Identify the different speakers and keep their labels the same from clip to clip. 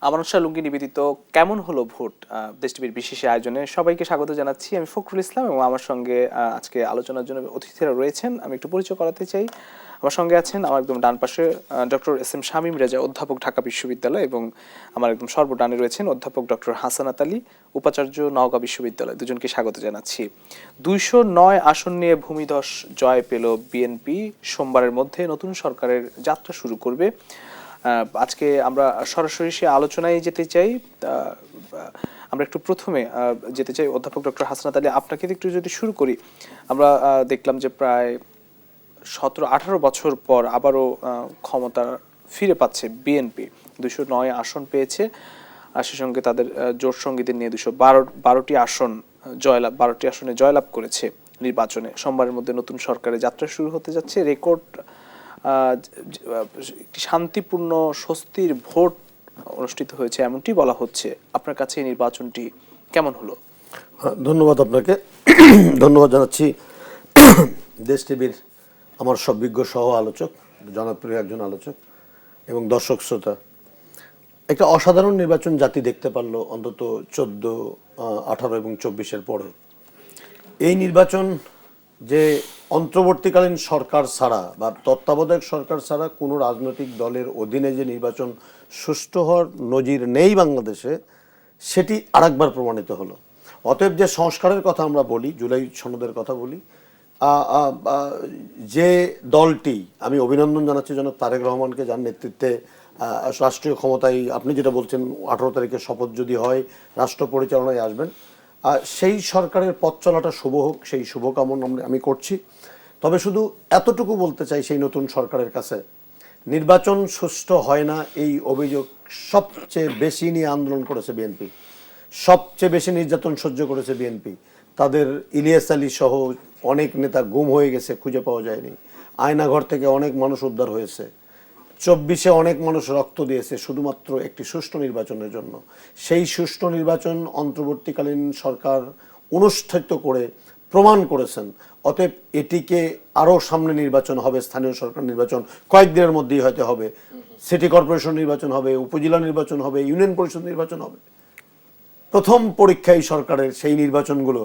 Speaker 1: আমানত শাহ লুঙ্গি নিবেদিত কেমন হলো ভোট দেশ টিভির বিশেষ আয়োজনে সবাইকে স্বাগত জানাচ্ছি। আমি ফখরুল ইসলাম এবং আমার সঙ্গে আজকে আলোচনার জন্য অতিথিরা রয়েছেন। আমি একটু পরিচয় করাতে চাই। আমার সঙ্গে আছেন আমার একদম ডান পাশে doctor S M Shamim Reza, অধ্যাপক, ঢাকা বিশ্ববিদ্যালয়, এবং আমার একদম সর্বডানে রয়েছেন অধ্যাপক ডক্টর হাসানাত আলী, উপাচার্য, নওগাঁ বিশ্ববিদ্যালয়। দুজনকে স্বাগত জানাচ্ছি। 209 আসন নিয়ে ভূমিধস জয় পেল বিএনপি। সোমবারের মধ্যে নতুন সরকারের যাত্রা শুরু করবে। আজকে আমরা সরাসরি সে আলোচনায় যেতে চাই। আমরা একটু প্রথমে যেতে চাই অধ্যাপক ডক্টর হাসানাত আলী, আপনাকে একটু যদি শুরু করি। আমরা দেখলাম যে প্রায় 17-18 বছর পর আবারও ক্ষমতা ফিরে পাচ্ছে বিএনপি। 209 আসন পেয়েছে, আর সে সঙ্গে তাদের জোট সঙ্গীদের নিয়ে 212টি আসনে জয়লাভ করেছে নির্বাচনে। সোমবারের মধ্যে নতুন সরকারের যাত্রা শুরু হতে যাচ্ছে। রেকর্ড একটি শান্তিপূর্ণ স্বস্তির ভোট অনুষ্ঠিত হয়েছে এমনটি বলা হচ্ছে। আপনার কাছে এই নির্বাচনটি কেমন হলো?
Speaker 2: ধন্যবাদ আপনাকে। ধন্যবাদ জানাচ্ছি দেশ টিভির আমার সববিজ্ঞ সহ আলোচক, জনপ্রিয় একজন আলোচক এবং দর্শক শ্রোতা। একটা অসাধারণ নির্বাচন জাতি দেখতে পারলো অন্তত 14, 18 এবং 24-এর পরে। এই নির্বাচন যে অন্তর্বর্তীকালীন সরকার ছাড়া বা তত্ত্বাবধায়ক সরকার ছাড়া কোনো রাজনৈতিক দলের অধীনে যে নির্বাচন সুষ্ঠু হওয়ার নজির নেই বাংলাদেশে, সেটি আরেকবার প্রমাণিত হলো। অতএব যে সংস্কারের কথা আমরা বলি, জুলাই সনদের কথা বলি, যে দলটি, আমি অভিনন্দন জানাচ্ছি জনাব তারেক রহমানকে, যার নেতৃত্বে রাষ্ট্রীয় ক্ষমতায়, আপনি যেটা বলছেন 18 তারিখে শপথ যদি হয় রাষ্ট্র পরিচালনায় আসবেন, সেই সরকারের পথ চলাটা শুভ হোক, সেই শুভকামনা আমি করছি। তবে শুধু এতটুকু বলতে চাই সেই নতুন সরকারের কাছে, নির্বাচন সুষ্ঠু হয় না এই অভিযোগ সবচেয়ে বেশি নিয়ে আন্দোলন করেছে বিএনপি, সবচেয়ে বেশি নির্যাতন সহ্য করেছে বিএনপি। তাদের ইলিয়াস আলী সহ অনেক নেতা গুম হয়ে গেছে, খুঁজে পাওয়া যায়নি। আয়নাঘর থেকে অনেক মানুষ উদ্ধার হয়েছে। 24-এ অনেক মানুষ রক্ত দিয়েছে শুধুমাত্র একটি সুষ্ঠু নির্বাচনের জন্য। সেই সুষ্ঠু নির্বাচন অন্তর্বর্তীকালীন সরকার অনুষ্ঠিত করে প্রমাণ করেছেন। অতএব এটিকে আরও সামনে নির্বাচন হবে, স্থানীয় সরকার নির্বাচন কয়েকদিনের মধ্যেই হয়তো হবে, সিটি কর্পোরেশন নির্বাচন হবে, উপজেলা নির্বাচন হবে, ইউনিয়ন পরিষদ নির্বাচন হবে। প্রথম পরীক্ষা এই সরকারের সেই নির্বাচনগুলো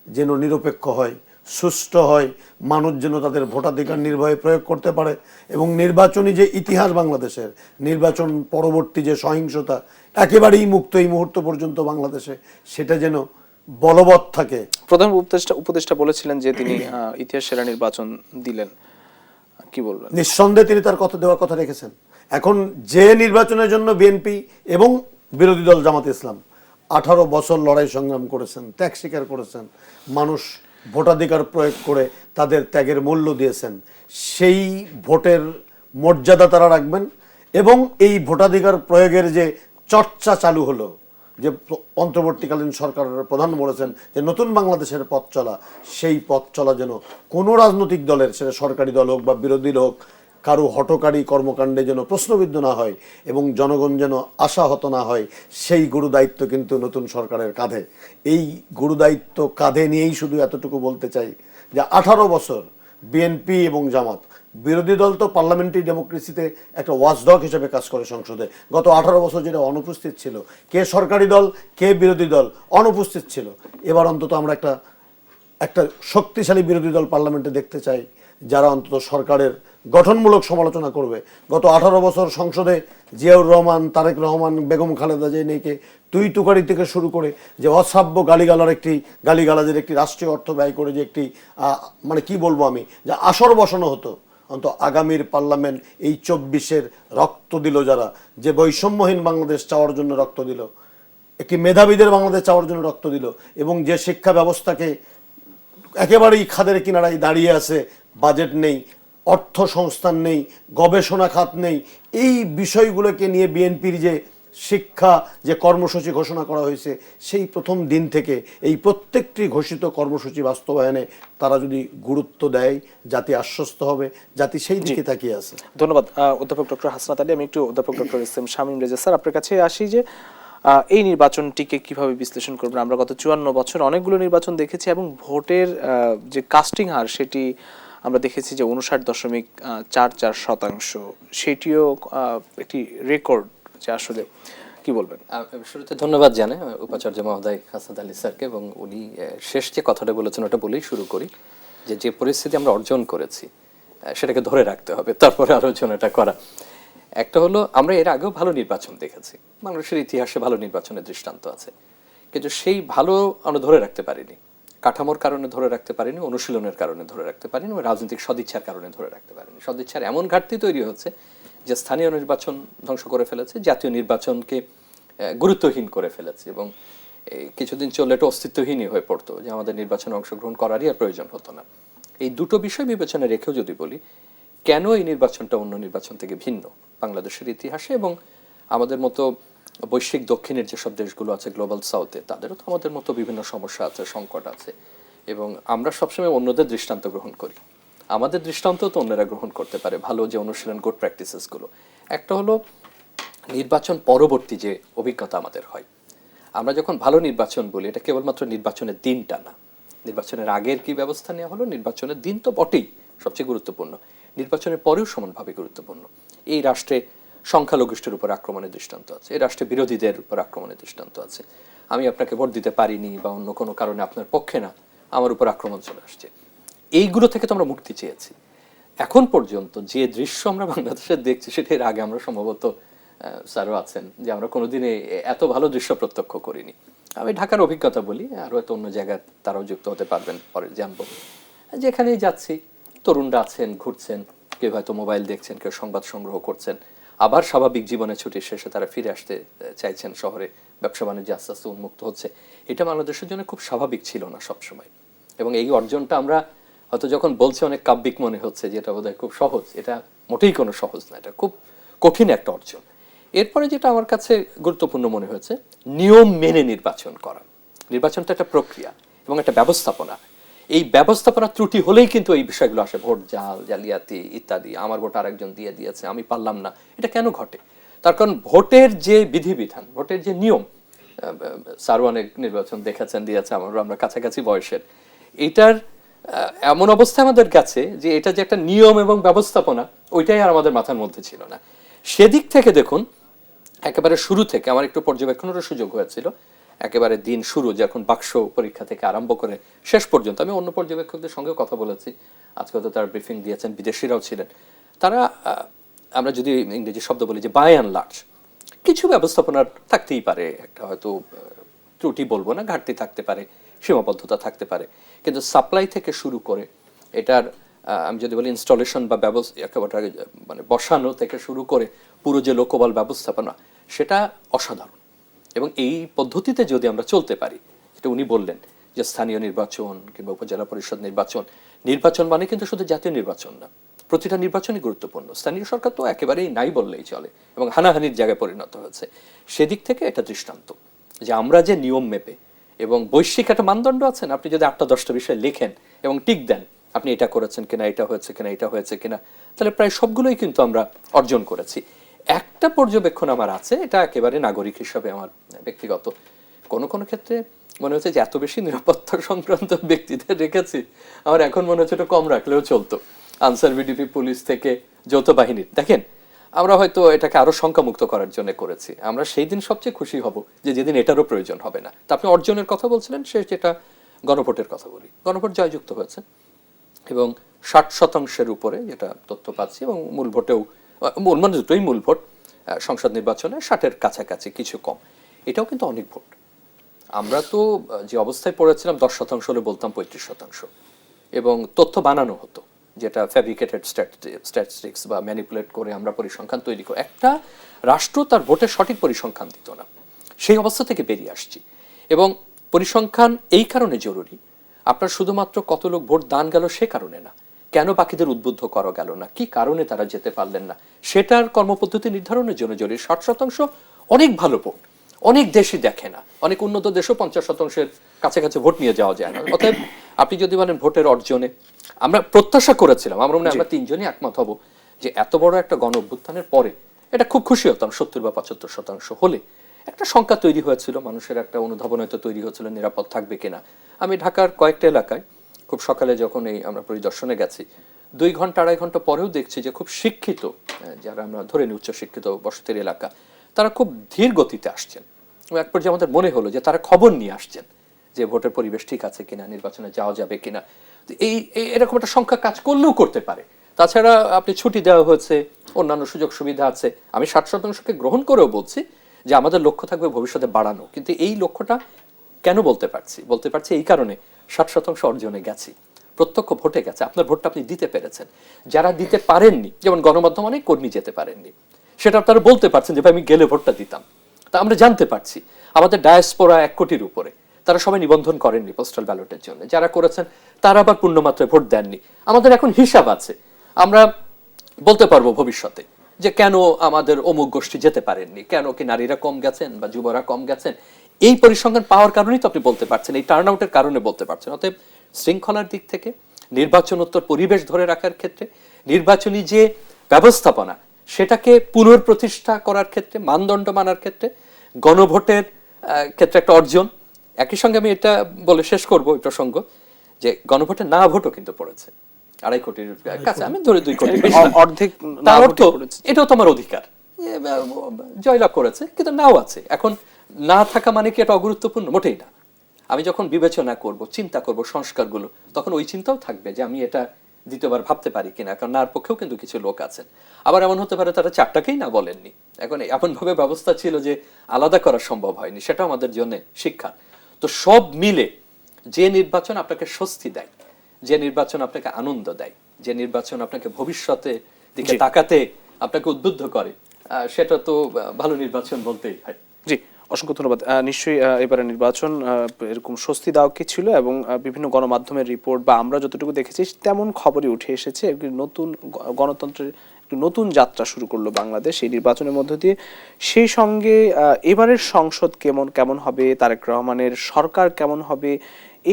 Speaker 2: যেন নিরপেক্ষ হয়, সুষ্ঠু হয়, মানুষ যেন তাদের ভোটাধিকার নির্ভয়ে প্রয়োগ করতে পারে, এবং নির্বাচনী যে ইতিহাস বাংলাদেশের, নির্বাচন পরবর্তী যে সহিংসতা একেবারেই মুক্ত এই মুহূর্ত পর্যন্ত বাংলাদেশে, সেটা যেন বলবৎ থাকে।
Speaker 1: প্রধান উপদেষ্টা বলেছিলেন যে তিনি ইতিহাস সেরা নির্বাচন দিলেন, কি বলবেন?
Speaker 2: নিঃসন্দেহে তিনি তার কথা দেওয়ার কথা রেখেছেন। এখন যে নির্বাচনের জন্য বিএনপি এবং বিরোধী দল জামাতে ইসলাম 18 বছর লড়াই সংগ্রাম করেছেন, ত্যাগ স্বীকার করেছেন, মানুষ ভোটাধিকার প্রয়োগ করে তাদের ত্যাগের মূল্য দিয়েছেন, সেই ভোটের মর্যাদা তারা রাখবেন। এবং এই ভোটাধিকার প্রয়োগের যে চর্চা চালু হলো, যে অন্তর্বর্তীকালীন সরকারের প্রধান বলেছেন যে নতুন বাংলাদেশের পথ চলা, সেই পথ চলা যেন কোনো রাজনৈতিক দলের, সেটা সরকারি দল হোক বা বিরোধী হোক, কারো হঠকারী কর্মকাণ্ডে যেন প্রশ্নবিদ্ধ না হয় এবং জনগণ যেন আশাহত না হয়, সেই গুরু দায়িত্ব কিন্তু নতুন সরকারের কাঁধে। এই গুরু দায়িত্ব কাঁধে নিয়েই শুধু এতটুকু বলতে চাই যে 18 বছর বিএনপি এবং জামাত, বিরোধী দল তো পার্লামেন্টারি ডেমোক্রেসিতে একটা ওয়াচডগ হিসেবে কাজ করে সংসদে, গত 18 বছর যেটা অনুপস্থিত ছিল, কে সরকারি দল কে বিরোধী দল অনুপস্থিত ছিল। এবার অন্তত আমরা একটা শক্তিশালী বিরোধী দল পার্লামেন্টে দেখতে চাই, যারা অন্তত সরকারের গঠনমূলক সমালোচনা করবে। গত 18 বছর সংসদে জিয়াউর রহমান, তারেক রহমান, বেগম খালেদা জিয়াকে তুই তুকারি থেকে শুরু করে যে অশ্রাব্য গালিগালাজের একটি রাষ্ট্রীয় অর্থ ব্যয় করে যে একটি মানে কি বলবো আমি, যে আসর বসানো হতো, অন্তত আগামীর পার্লামেন্ট এই 24-এর রক্ত দিল যারা, যে বৈষম্যহীন বাংলাদেশ চাওয়ার জন্য রক্ত দিল, একটি মেধাবীদের বাংলাদেশ চাওয়ার জন্য রক্ত দিল, এবং যে শিক্ষা ব্যবস্থাকে একেবারেই খাদের কিনারায় দাঁড়িয়ে আছে, বাজেট নেই, অর্থ সংস্থান নেই, গবেষণা খাত নেই, এই বিষয়গুলোকে নিয়ে বিএনপির যে শিক্ষা যে কর্মসূচি ঘোষণা করা হয়েছে, সেই প্রথম দিন থেকে এই প্রত্যেকটি ঘোষিত কর্মসূচি বাস্তবায়নে তারা যদি গুরুত্ব দেয়, জাতি আশ্বস্ত হবে, জাতি সেই দিকে তাকিয়ে আছে।
Speaker 1: ধন্যবাদ অধ্যাপক ডক্টর হাসানাত আলী। আমি একটু অধ্যাপক doctor S M Shamim Reza sir, আপনার কাছে আসি যে এই নির্বাচনটিকে কিভাবে বিশ্লেষণ করবেন? আমরা গত 54 বছর অনেকগুলো নির্বাচন দেখেছি এবং ভোটের যে কাস্টিং হার সেটি আমরা দেখেছি যে 59.44%, সেটিও একটি রেকর্ড, যে আসলে কি বলবেন?
Speaker 3: শুরুতে ধন্যবাদ জানাই উপাচার্য মহোদয় হাসান আলী স্যারকে, এবং উনি শেষ যে কথাটা বলেছেন ওটা বলেই শুরু করি, যে যে পরিস্থিতি আমরা অর্জন করেছি সেটাকে ধরে রাখতে হবে, তারপরে আলোচনাটা করা। একটা হলো, আমরা এর আগেও ভালো নির্বাচন দেখেছি, বাংলাদেশের ইতিহাসে ভালো নির্বাচনের দৃষ্টান্ত আছে, কিন্তু সেই ভালো আমরা ধরে রাখতে পারিনি, কাঠামোর কারণে ধরে রাখতে পারিনি, অনুশীলনের কারণে ধরে রাখতে পারিনি, রাজনৈতিক সদিচ্ছার কারণে ধরে রাখতে পারিনি। সদিচ্ছার এমন ঘাটতি তৈরি হচ্ছে যে স্থানীয় নির্বাচন ধ্বংস করে ফেলেছে, জাতীয় নির্বাচনকে গুরুত্বহীন করে ফেলেছে, এবং কিছুদিন চললে এটা অস্তিত্বহীনই হয়ে পড়তো, যে আমাদের নির্বাচনে অংশগ্রহণ করারই আর প্রয়োজন হতো না। এই দুটো বিষয় বিবেচনা রেখেও যদি বলি, কেন এই নির্বাচনটা অন্য নির্বাচন থেকে ভিন্ন বাংলাদেশের ইতিহাসে, এবং আমাদের মতো বৈশ্বিক দক্ষিণের যেসব দেশগুলো আছে গ্লোবাল সাউথে, তাদেরও তো আমাদের মতো বিভিন্ন সমস্যা আছে, সংকট আছে, এবং আমরা সবসময় অন্যদের দৃষ্টান্ত গ্রহণ করি, আমাদের দৃষ্টান্ত তো অন্যরা গ্রহণ করতে পারে, ভালো যে অনুশীলন, গুড প্র্যাকটিসেসগুলো। একটা হলো নির্বাচন পরবর্তী যে অভিজ্ঞতা আমাদের হয়, আমরা যখন ভালো নির্বাচন বলি, এটা কেবলমাত্র নির্বাচনের দিনটা না, নির্বাচনের আগের কি ব্যবস্থা নেওয়া হলো, নির্বাচনের দিন তো বটেই সবচেয়ে গুরুত্বপূর্ণ, নির্বাচনের পরেও সমানভাবে গুরুত্বপূর্ণ। এই রাষ্ট্রে সংখ্যালঘুষ্ঠের উপর আক্রমণের দৃষ্টান্ত আছে, এই রাষ্ট্রে বিরোধীদের উপর আক্রমণের দৃষ্টান্ত আছে, আমি আপনাকে ভোট দিতে পারিনি বা অন্য কোনো কারণে আপনার পক্ষে না, আমার উপর আক্রমণ চলে আসছে। এইগুলো থেকে তো আমরা মুক্তি চেয়েছি। এখন পর্যন্ত যে দৃশ্য আমরা বাংলাদেশে দেখছি, সেটা এর আগে আমরা সম্ভবত, স্যারও আছেন, যে আমরা কোনোদিনে এত ভালো দৃশ্য প্রত্যক্ষ করিনি। আমি ঢাকার অভিজ্ঞতা বলি, আর হয়তো অন্য জায়গায় তারাও যুক্ত হতে পারবেন, পরে জানবো। যেখানেই যাচ্ছি, তরুণরা আছেন, ঘুরছেন, কেউ হয়তো মোবাইল দেখছেন, কেউ সংবাদ সংগ্রহ করছেন, আবার স্বাভাবিক জীবনে ছুটির শেষে তারা ফিরে আসতে চাইছেন শহরে, ব্যবসা বাণিজ্য আস্তে আস্তে উন্মুক্ত হচ্ছে। এটা বাংলাদেশের জন্য খুব স্বাভাবিক ছিল না সবসময়, এবং এই অর্জনটা আমরা হয়তো যখন বলছি অনেক কাব্যিক মনে হচ্ছে, যেটা বোধহয় খুব সহজ, এটা মোটেই কোনো সহজ না, এটা খুব কঠিন একটা অর্জন। এরপরে যেটা আমার কাছে গুরুত্বপূর্ণ মনে হয়েছে, নিয়ম মেনে নির্বাচন করা। নির্বাচনটা একটা প্রক্রিয়া এবং একটা ব্যবস্থাপনা, এই ব্যবস্থাপনা ত্রুটি হলেই কিন্তু এই বিষয়গুলো আসে, ভোট জাল, জালিয়াতি ইত্যাদি, আমার ভোট আরেকজন দিয়ে দিয়েছে, আমি পারলাম না। এটা কেন ঘটে? তার কারণ ভোটের যে বিধিবিধান, ভোটের যে নিয়ম, স্যার অনেক নির্বাচন দেখেছেন, দিয়েছে, আমরা কাছাকাছি বয়সের, এটার এমন অবস্থা আমাদের কাছে যে এটা যে একটা নিয়ম এবং ব্যবস্থাপনা, ওইটাই আর আমাদের মাথার মধ্যে ছিল না। সেদিক থেকে দেখুন, একেবারে শুরু থেকে আমার একটু পর্যবেক্ষণেরও সুযোগ হয়েছিল, একেবারে দিন শুরু, যখন বাক্স পরীক্ষা থেকে আরম্ভ করে শেষ পর্যন্ত। আমি অন্য পর্যবেক্ষকদের সঙ্গে কথা বলেছি, আজকে তো তারা ব্রিফিং দিয়েছেন, বিদেশিরাও ছিলেন, তারা, আমরা যদি ইংরেজি শব্দ বলি যে বাই অ্যান্ড লার্জ, কিছু ব্যবস্থাপনার থাকতেই পারে, একটা হয়তো ত্রুটি বলবো না, ঘাটতি থাকতে পারে, সীমাবদ্ধতা থাকতে পারে, কিন্তু সাপ্লাই থেকে শুরু করে এটার, আমি যদি বলি ইনস্টলেশন বা একেবারে মানে বসানো থেকে শুরু করে পুরো যে লোকবল ব্যবস্থাপনা, সেটা অসাধারণ। এবং এই পদ্ধতিতে যদি আমরা চলতে পারি, যেটা উনি বললেন যে স্থানীয় নির্বাচন কিংবা উপজেলা পরিষদ নির্বাচন, নির্বাচন মানে কিন্তু শুধু জাতীয় নির্বাচন না, প্রতিটা নির্বাচনই গুরুত্বপূর্ণ। স্থানীয় সরকার তো একেবারেই নাই বললেই চলে, এবং হানাহানির জায়গায় পরিণত হয়েছে। সেদিক থেকে এটা দৃষ্টান্ত যে আমরা যে নিয়ম মেপে, এবং বৈশ্বিক একটা মানদণ্ড আছেন, আপনি যদি 8টা-10টা বিষয় লেখেন এবং টিক দেন, আপনি এটা করেছেন কিনা, এটা হয়েছে কিনা, এটা হয়েছে কিনা, তাহলে প্রায় সবগুলোই কিন্তু আমরা অর্জন করেছি। একটা পর্যবেক্ষণ আমার আছে, এটা একেবারে নাগরিক হিসাবে আমার ব্যক্তিগত, কোনো কোনো ক্ষেত্রে মনে হচ্ছে যে এত বেশি নিরাপত্তা সংক্রান্ত ব্যক্তিদের রেখেছি, আমার এখন মনে হচ্ছে এটা কম রাখলেও চলতো। আনসার ভিডিপি, পুলিশ থেকে যৌথ বাহিনীর, দেখেন আমরা হয়তো এটাকে আরো সংখ্যামুক্ত করার জন্য করেছি, আমরা সেই দিন সবচেয়ে খুশি হব যে যেদিন এটারও প্রয়োজন হবে না। তা আপনি অর্জনের কথা বলছিলেন, সে যেটা গণভোটের কথা বলি, গণভোট জয়যুক্ত হয়েছে, এবং 60% উপরে যেটা তথ্য পাচ্ছি, এবং মূল ভোটেও, মানে দুটোই মূল ভোট, সংসদ নির্বাচনে 60-এর কাছাকাছি, কিছু কম, এটাও কিন্তু অনেক ভোট। আমরা তো যে অবস্থায় পড়েছিলাম, 10% হলে বলতাম 35%, এবং তথ্য বানানো হতো, যেটা ফ্যাব্রিকেটেড স্ট্যাটিস্টিক্স বা ম্যানিপুলেট করে আমরা পরিসংখ্যান তৈরি করি। একটা রাষ্ট্র তার ভোটের সঠিক পরিসংখ্যান দিত না, সেই অবস্থা থেকে বেরিয়ে আসছি। এবং পরিসংখ্যান এই কারণে জরুরি, আপনার শুধুমাত্র কত লোক ভোট দান গেল সে কারণে না, কেন বাকিদের উদ্বুদ্ধ করা গেল না, কি কারণে তারা যেতে পারলেন না, সেটার কর্মপদ্ধতি নির্ধারণের জন্য জরুরি। 60% অনেক ভালো ভোট, অনেক দেশই দেখে না, অনেক উন্নত দেশও 50%-এর কাছাকাছি ভোট নিয়ে যাওয়া যায় না। অতএব আপনি যদি বলেন ভোটের অর্জনে, আমরা প্রত্যাশা করেছিলাম, আমরা তিনজনই একমত হব যে এত বড় একটা গণ অভ্যুত্থানের পরে এটা খুব খুশি হতাম 70 বা 75% হলে। একটা শঙ্কা তৈরি হয়েছিল, মানুষের একটা অনুধাবন হয়তো তৈরি হয়েছিল, নিরাপদ থাকবে কিনা। আমি ঢাকার কয়েকটা এলাকায় খুব সকালে যখন আমরা পরিদর্শনে গেছি, 2 ঘন্টা 2.5 ঘন্টা পরেও দেখছি যে খুব শিক্ষিত, যারা আমরা ধরে নিই উচ্চশিক্ষিত বসতির এলাকা, তারা খুব ধীর গতিতে আসছেন এবং এক পর্যায়ে আমাদের মনে হলো যে তারা খবর নিয়ে আসছেন যে ভোটের পরিবেশ ঠিক আছে কিনা, নির্বাচনে যাওয়া যাবে কিনা। এরকম একটা সংখ্যা কাজ করলেও করতে পারে। তাছাড়া আপনি ছুটি দেওয়া হয়েছে, অন্যান্য সুযোগ সুবিধা আছে। আমি 60%কে গ্রহণ করেও বলছি যে আমাদের লক্ষ্য থাকবে ভবিষ্যতে বাড়ানো, কিন্তু এই লক্ষ্যটা কেন বলতে পারছি এই কারণে 60% অর্জনে গেছি, প্রত্যক্ষ ভোটে গেছে। আপনার ভোটটা আপনি দিতে পেরেছেন। যারা দিতে পারেননি, যেমন গণমাধ্যম অনেক কর্মী যেতে পারেননি, সেটা আপনারা বলতে পারছেন যে ভাই আমি গেলে ভোটটা দিতাম। তা আমরা জানতে পারছি আমাদের ডায়াসপোরা 1 কোটির উপরে, তারা সবাই নিবন্ধন করেননি পোস্টাল ব্যালটের জন্য। যারা করেছেন তারা আবার পূর্ণমাত্রায় ভোট দেননি। আমাদের এখন হিসাব আছে, আমরা বলতে পারবো ভবিষ্যতে যে কেন আমাদের অমুক গোষ্ঠী যেতে পারেননি, কেন কি নারীরা কম গেছেন বা যুবরা কম গেছেন। এই পরিসংখ্যান পাওয়ার কারণেই তো আপনি বলতে পারছেন, এই টার্ন আউটের কারণে বলতে পারছেন। অতএব শৃঙ্খলার দিক থেকে, নির্বাচনোত্তর পরিবেশ ধরে রাখার ক্ষেত্রে, নির্বাচনী যে ব্যবস্থাপনা সেটাকে পুনঃপ্রতিষ্ঠা করার ক্ষেত্রে, মানদণ্ড মানার ক্ষেত্রে, গণভোটের ক্ষেত্রে একটা অর্জন। একই সঙ্গে আমি এটা বলে শেষ করবো এই প্রসঙ্গ, যে গণভোটে না ভোটও কিন্তু পড়েছে 2.5 কোটির কাছে, আমি ধরে 2 কোটি,
Speaker 1: অর্ধেক
Speaker 3: তার অর্থ এটাও তো আমার অধিকার। জয়লাভ করেছে কিন্তু নাও আছে। এখন না থাকা মানে কি এটা অগুরুত্বপূর্ণ? মোটেই না। আমি যখন বিবেচনা করব, চিন্তা করব সংস্কারগুলো, তখন ওই চিন্তাও থাকবে যে আমি এটা দ্বিতীয়বার ভাবতে পারি কিনা, কারণ নার পক্ষেও কিন্তু কিছু লোক আছেন। আবার এমন হতে পারে তারা 4টাকেই না বলেননি, এখন এমন ভাবে ব্যবস্থা ছিল যে আলাদা করা সম্ভব হয়নি, সেটাও আমাদের জন্য শিক্ষা। তো সব মিলে যে নির্বাচন আপনাকে স্বস্তি দেয়, যে নির্বাচন আপনাকে আনন্দ দেয়, যে নির্বাচন আপনাকে ভবিষ্যতে দিকে তাকাতে আপনাকে উদ্বুদ্ধ করে, সেটা তো ভালো নির্বাচন বলতেই হয়।
Speaker 1: জি, অসংখ্য ধন্যবাদ। নিশ্চয়ই এবারে নির্বাচন এরকম স্বস্তি দাও কি ছিল, এবং বিভিন্ন গণমাধ্যমের রিপোর্ট বা আমরা যতটুকু দেখেছি তেমন খবরই উঠে এসেছে। একটি নতুন গণতন্ত্রের একটি নতুন যাত্রা শুরু করলো বাংলাদেশ এই নির্বাচনের মধ্য দিয়ে। সেই সঙ্গে এবারের সংসদ কেমন হবে, তারেক রহমানের সরকার কেমন হবে,